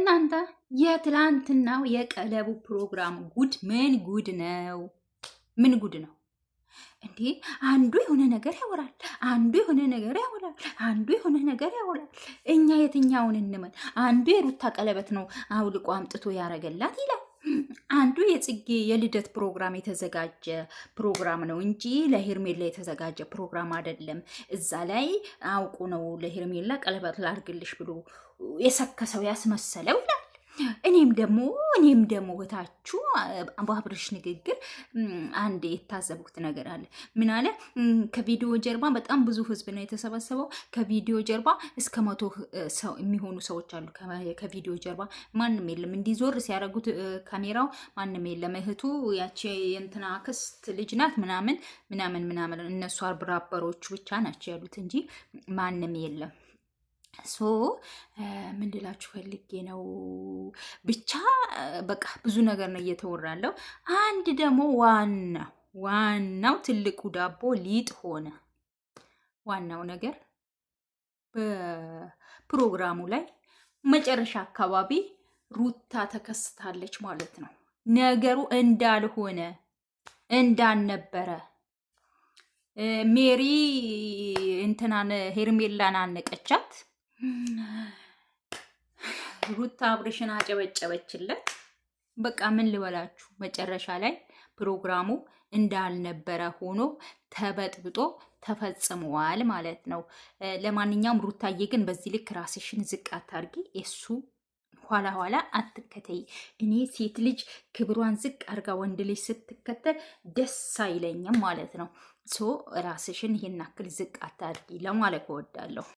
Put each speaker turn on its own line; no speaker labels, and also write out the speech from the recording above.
እናንተ የትላንትናው የቀለቡ ፕሮግራም ጉድ ምን ጉድ ነው? ምን ጉድ ነው እንዴ? አንዱ የሆነ ነገር ያወራል፣ አንዱ የሆነ ነገር ያወራል፣ አንዱ የሆነ ነገር ያወራል። እኛ የትኛውን እንመን? አንዱ የሩታ ቀለበት ነው አውልቆ አምጥቶ ያረገላት ይላል። አንዱ የጽጌ የልደት ፕሮግራም የተዘጋጀ ፕሮግራም ነው እንጂ ለሄርሜላ የተዘጋጀ ፕሮግራም አይደለም። እዛ ላይ አውቁ ነው ለሄርሜላ ቀለበት ላርግልሽ ብሎ የሰከሰው ያስመሰለው ይላል። እኔም ደግሞ እህታችሁ በአብርሽ ንግግር አንድ የታዘቡት ነገር አለ። ምን አለ? ከቪዲዮ ጀርባ በጣም ብዙ ህዝብ ነው የተሰበሰበው። ከቪዲዮ ጀርባ እስከ 100 ሰው የሚሆኑ ሰዎች አሉ። ከቪዲዮ ጀርባ ማንም የለም። እንዲዞር ሲያደርጉት ካሜራው ማንም የለም። እህቱ ያቺ የእንትና ክስት ልጅ ናት ምናምን እነሱ አብራበሮቹ ብቻ ናቸው ያሉት እንጂ ማንም የለም። ምን ልላችሁ ፈልጌ ነው? ብቻ በቃ ብዙ ነገር ነው እየተወራለው። አንድ ደግሞ ዋናው ትልቁ ዳቦ ሊጥ ሆነ። ዋናው ነገር በፕሮግራሙ ላይ መጨረሻ አካባቢ ሩታ ተከስታለች ማለት ነው። ነገሩ እንዳልሆነ እንዳልነበረ ሜሪ እንትናን ሄርሜላን አነቀቻት። ሩታ አብርሽን አጨበጨበችለት። በቃ ምን ልበላችሁ፣ መጨረሻ ላይ ፕሮግራሙ እንዳልነበረ ሆኖ ተበጥብጦ ተፈጽመዋል ማለት ነው። ለማንኛውም ሩታዬ ግን በዚህ ልክ ራስሽን ዝቅ አታርጊ። እሱ ኋላ አትከተይ። እኔ ሴት ልጅ ክብሯን ዝቅ አርጋ ወንድ ልጅ ስትከተል ደስ አይለኝም ማለት ነው። ራስሽን ይሄን አክል ዝቅ አታርጊ ለማለት እወዳለሁ።